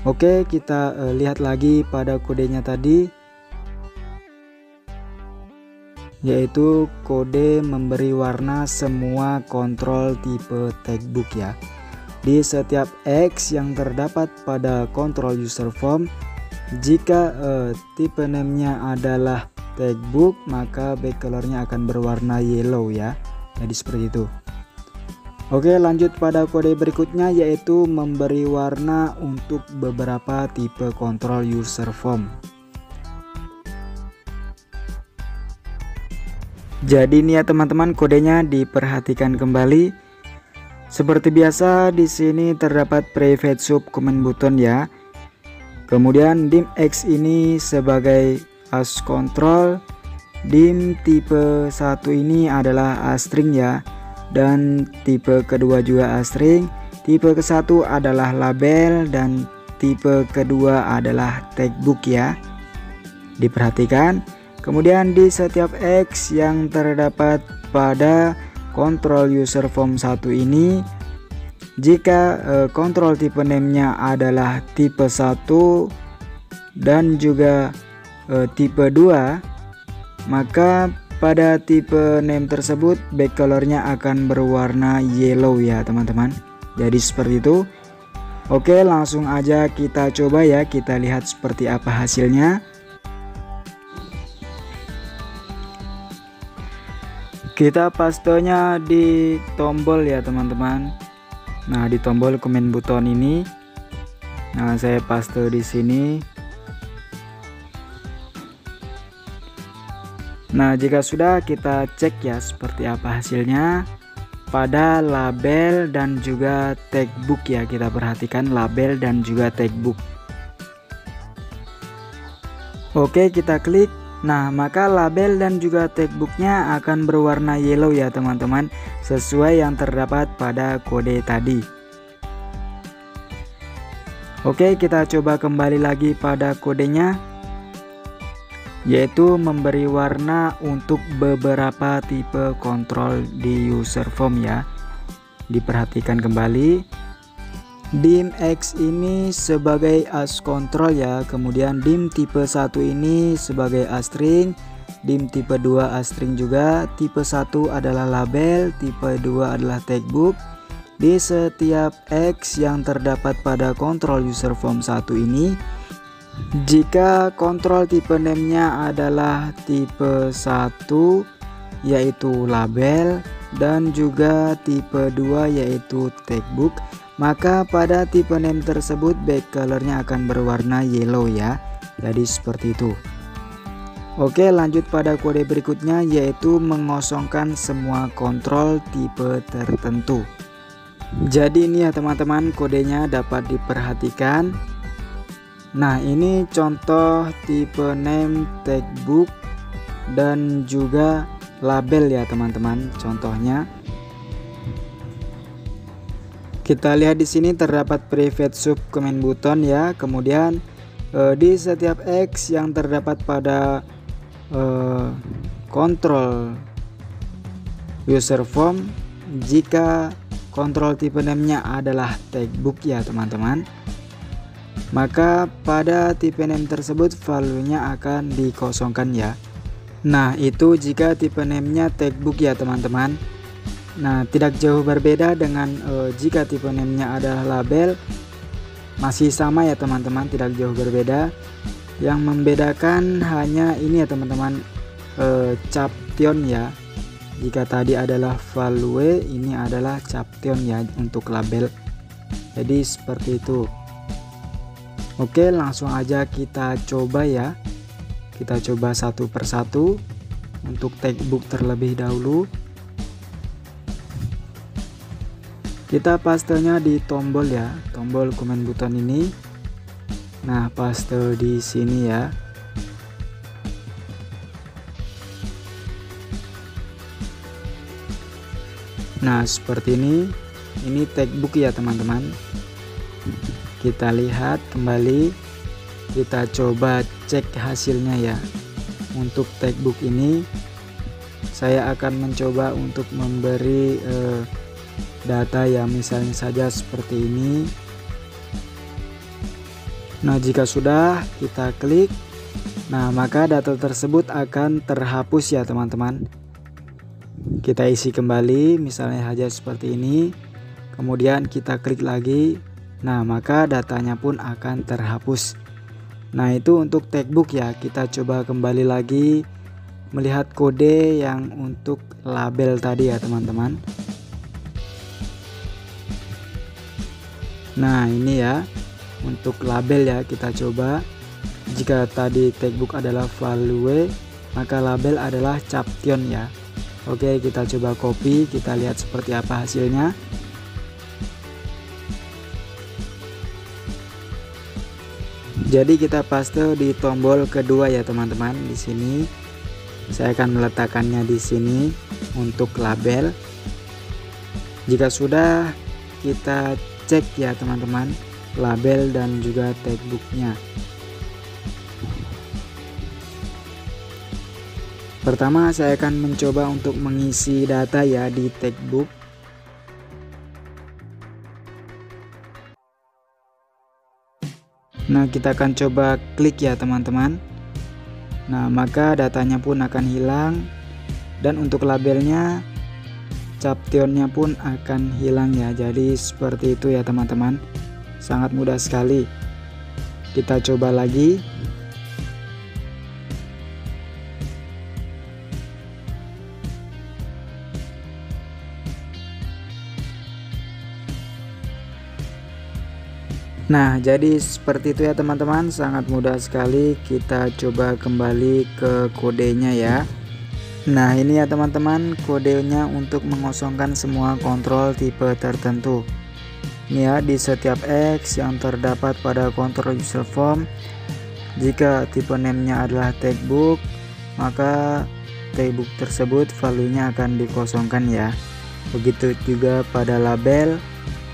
Oke, kita lihat lagi pada kodenya tadi, yaitu kode memberi warna semua kontrol tipe textbook ya. Di setiap X yang terdapat pada kontrol user form, jika tipe name-nya adalah textbook, maka back colornya akan berwarna yellow ya. Jadi seperti itu. Oke, lanjut pada kode berikutnya, yaitu memberi warna untuk beberapa tipe kontrol user form. Jadi ini ya teman-teman, kodenya diperhatikan kembali. Seperti biasa di sini terdapat private sub command button ya. Kemudian dim X ini sebagai as control, dim tipe 1 ini adalah astring ya, dan tipe kedua juga astring. Tipe ke-1 adalah label dan tipe kedua adalah textbook ya. Diperhatikan. Kemudian di setiap X yang terdapat pada kontrol user form 1 ini, jika kontrol tipe name-nya adalah tipe 1 dan juga tipe 2, maka pada tipe name tersebut back colornya akan berwarna yellow ya teman-teman. Jadi seperti itu. Oke, langsung aja kita coba ya, kita lihat seperti apa hasilnya. Kita pastenya di tombol ya teman-teman. Nah, di tombol command button ini. Nah, saya paste di sini. Nah, jika sudah, kita cek ya seperti apa hasilnya pada label dan juga textbook ya. Kita perhatikan label dan juga textbook. Oke, kita klik. Nah, maka label dan juga textbooknya akan berwarna yellow ya teman-teman, sesuai yang terdapat pada kode tadi. Oke, kita coba kembali lagi pada kodenya, yaitu memberi warna untuk beberapa tipe kontrol di user form ya. Diperhatikan kembali. Dim X ini sebagai as control ya, kemudian dim tipe 1 ini sebagai astring, dim tipe 2 astring juga, tipe 1 adalah label, tipe 2 adalah textbook. Di setiap X yang terdapat pada kontrol user form 1 ini, jika kontrol tipe name-nya adalah tipe 1 yaitu label dan juga tipe 2 yaitu textbook, maka pada tipe name tersebut back colornya akan berwarna yellow ya. Jadi seperti itu. Oke, lanjut pada kode berikutnya, yaitu mengosongkan semua kontrol tipe tertentu. Jadi ini ya teman-teman, kodenya dapat diperhatikan. Nah, ini contoh tipe name textbook dan juga label ya teman-teman, contohnya. Kita lihat di sini terdapat private sub command button ya. Kemudian di setiap X yang terdapat pada kontrol user form, jika kontrol tipe name-nya adalah textbook ya teman-teman, maka pada tipe name tersebut value-nya akan dikosongkan ya. Nah, itu jika tipe name-nya textbook ya teman-teman. Nah, tidak jauh berbeda dengan jika tipe name-nya adalah label, masih sama ya teman-teman, tidak jauh berbeda. Yang membedakan hanya ini ya teman-teman, caption ya. Jika tadi adalah value, ini adalah caption ya untuk label. Jadi seperti itu. Oke, langsung aja kita coba ya. Kita coba satu persatu untuk textbook terlebih dahulu. Kita pastenya di tombol ya, tombol command button ini. Nah, paste di sini ya. Nah, seperti ini textbook ya teman-teman. Kita lihat kembali, kita coba cek hasilnya ya. Untuk textbook ini saya akan mencoba untuk memberi data ya, misalnya saja seperti ini. Nah, jika sudah kita klik, nah maka data tersebut akan terhapus ya teman-teman. Kita isi kembali misalnya saja seperti ini, kemudian kita klik lagi, nah maka datanya pun akan terhapus. Nah, itu untuk textbook ya. Kita coba kembali lagi melihat kode yang untuk label tadi ya teman-teman. Nah, ini ya untuk label ya, kita coba. Jika tadi textbook adalah value, maka label adalah caption ya. Oke, kita coba copy, kita lihat seperti apa hasilnya. Jadi kita paste di tombol kedua ya teman-teman. Di sini saya akan meletakkannya di sini untuk label. Jika sudah, kita cek ya teman-teman label dan juga textbooknya. Pertama saya akan mencoba untuk mengisi data ya di textbook. Nah, kita akan coba klik ya teman-teman. Nah, maka datanya pun akan hilang. Dan untuk labelnya, captionnya pun akan hilang ya. Jadi seperti itu ya teman-teman. Sangat mudah sekali. Kita coba lagi. Nah, jadi seperti itu ya teman-teman, sangat mudah sekali. Kita coba kembali ke kodenya ya. Nah, ini ya teman-teman kodenya untuk mengosongkan semua kontrol tipe tertentu. Ini ya, di setiap X yang terdapat pada kontrol user form, jika tipe name-nya adalah textbook, maka textbook tersebut value-nya akan dikosongkan ya. Begitu juga pada label,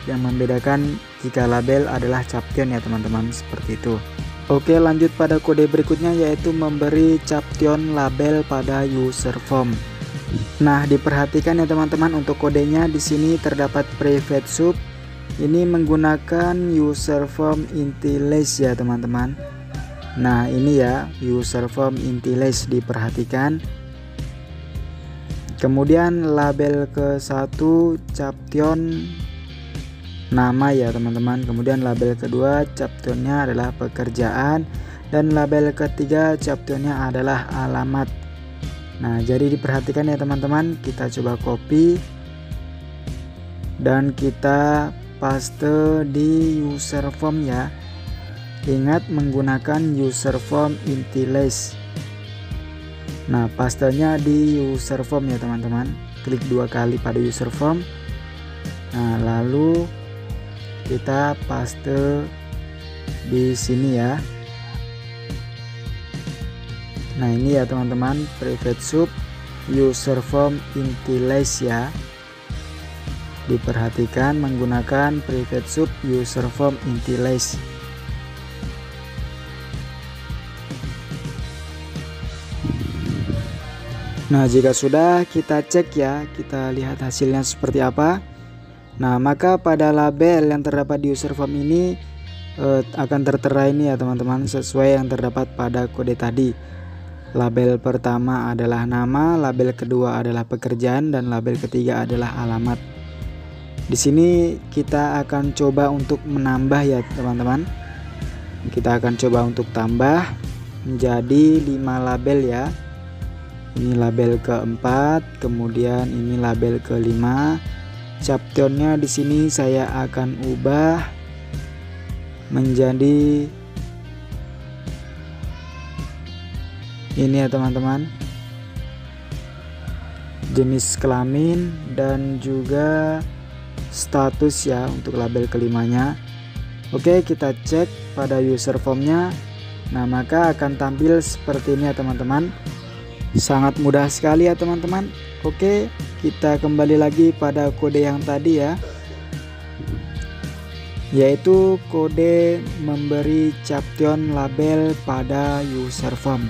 yang membedakan jika label adalah caption ya teman-teman, seperti itu. Oke, lanjut pada kode berikutnya, yaitu memberi caption label pada user form. Nah, diperhatikan ya teman-teman, untuk kodenya di sini terdapat private sub. Ini menggunakan user form IntiList ya teman-teman. Nah, ini ya user form IntiList, diperhatikan. Kemudian label ke-1 caption nama ya teman-teman. Kemudian label kedua captionnya adalah pekerjaan, dan label ketiga captionnya adalah alamat. Nah, jadi diperhatikan ya teman-teman. Kita coba copy dan kita paste di user form ya. Ingat menggunakan user form IntiList. Nah, pastenya di user form ya teman-teman. Klik 2 kali pada user form. Nah, lalu kita paste di sini ya. Nah, ini ya teman-teman, private sub user form IntiList ya. Diperhatikan menggunakan private sub user form IntiList. Nah, jika sudah, kita cek ya, kita lihat hasilnya seperti apa. Nah, maka pada label yang terdapat di user form ini akan tertera ini ya teman-teman, sesuai yang terdapat pada kode tadi. Label pertama adalah nama, label kedua adalah pekerjaan, dan label ketiga adalah alamat. Di sini kita akan coba untuk menambah ya teman-teman. Kita akan coba untuk tambah menjadi 5 label ya. Ini label keempat, kemudian ini label kelima. Captionnya di sini saya akan ubah menjadi ini ya teman-teman, jenis kelamin dan juga status ya untuk label kelimanya. Oke, kita cek pada user formnya. Nah, maka akan tampil seperti ini ya teman-teman. Sangat mudah sekali ya teman-teman. Oke, kita kembali lagi pada kode yang tadi ya, yaitu kode memberi caption label pada user form.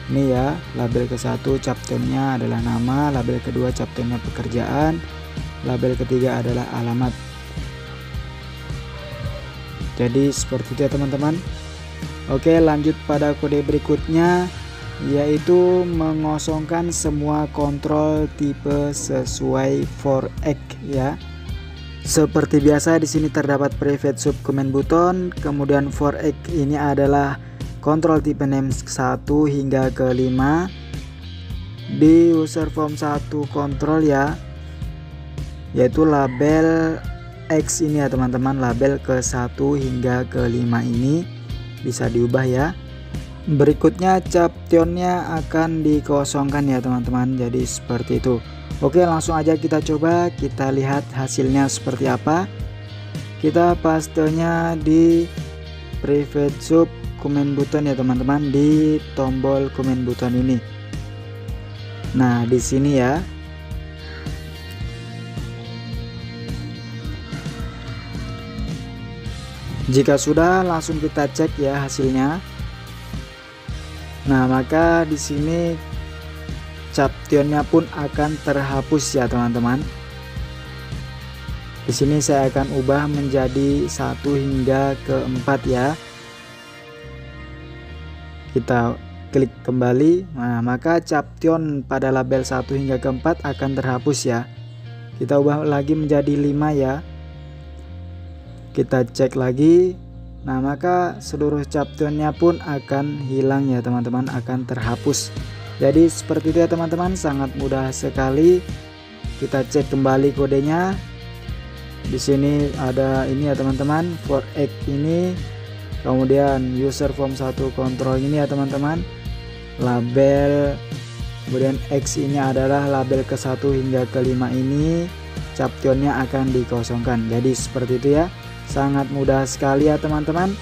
Ini ya, label ke-1 captionnya adalah nama, label kedua captionnya pekerjaan, label ketiga adalah alamat. Jadi seperti itu ya teman-teman. Oke, lanjut pada kode berikutnya, yaitu mengosongkan semua kontrol tipe sesuai for egg ya. Seperti biasa di sini terdapat private sub comment button, kemudian for egg ini adalah kontrol tipe name 1 hingga ke 5. Di user form 1 kontrol ya, yaitu label X ini ya teman-teman, label ke 1 hingga ke 5 ini bisa diubah ya. Berikutnya captionnya akan dikosongkan ya teman-teman, jadi seperti itu. Oke, langsung aja kita coba, kita lihat hasilnya seperti apa. Kita pastenya di private sub comment button ya teman-teman, di tombol comment button ini. Nah, di sini ya. Jika sudah, langsung kita cek ya hasilnya. Nah, maka di sini captionnya pun akan terhapus ya teman-teman. Di sini saya akan ubah menjadi 1 hingga ke 4 ya. Kita klik kembali. Nah, maka caption pada label 1 hingga ke 4 akan terhapus ya. Kita ubah lagi menjadi 5 ya. Kita cek lagi. Nah, maka seluruh captionnya pun akan hilang ya teman-teman, akan terhapus. Jadi seperti itu ya teman-teman, sangat mudah sekali. Kita cek kembali kodenya. Di sini ada ini ya teman-teman, for egg ini, kemudian user form 1 kontrol ini ya teman-teman, label, kemudian X ini adalah label ke 1 hingga ke 5 ini, captionnya akan dikosongkan. Jadi seperti itu ya. Sangat mudah sekali ya teman-teman.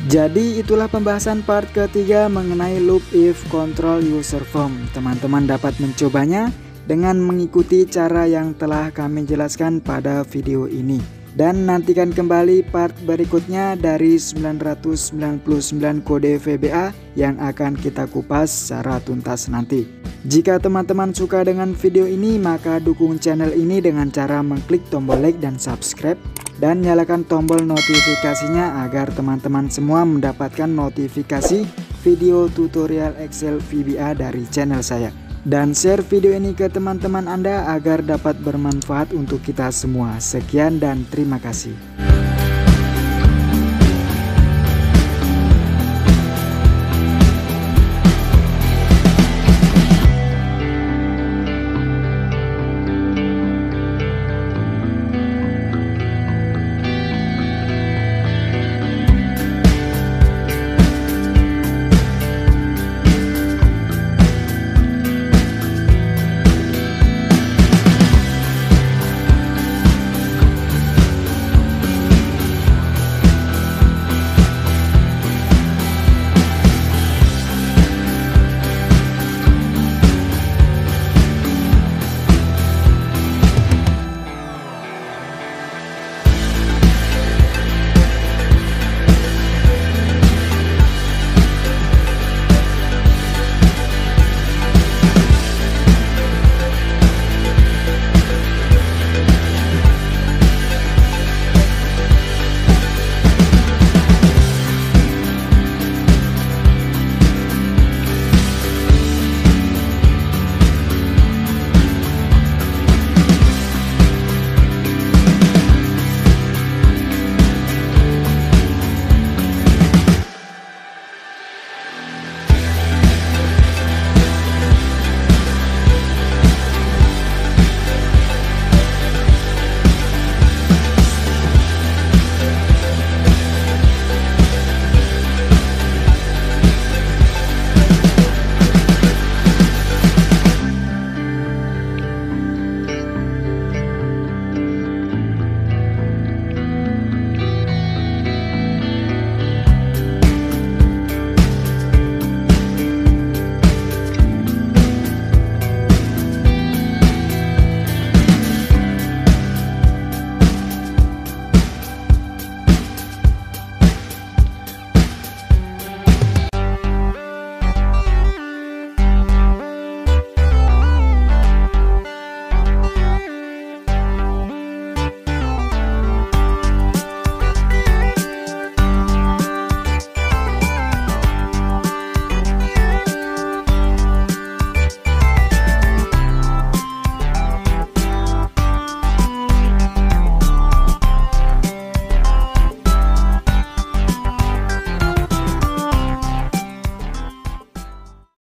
Jadi itulah pembahasan part ketiga mengenai loop if control user form. Teman-teman dapat mencobanya dengan mengikuti cara yang telah kami jelaskan pada video ini. Dan nantikan kembali part berikutnya dari 999 kode VBA yang akan kita kupas secara tuntas nanti. Jika teman-teman suka dengan video ini, maka dukung channel ini dengan cara mengklik tombol like dan subscribe, dan nyalakan tombol notifikasinya agar teman-teman semua mendapatkan notifikasi video tutorial Excel VBA dari channel saya. Dan share video ini ke teman-teman Anda agar dapat bermanfaat untuk kita semua. Sekian dan terima kasih.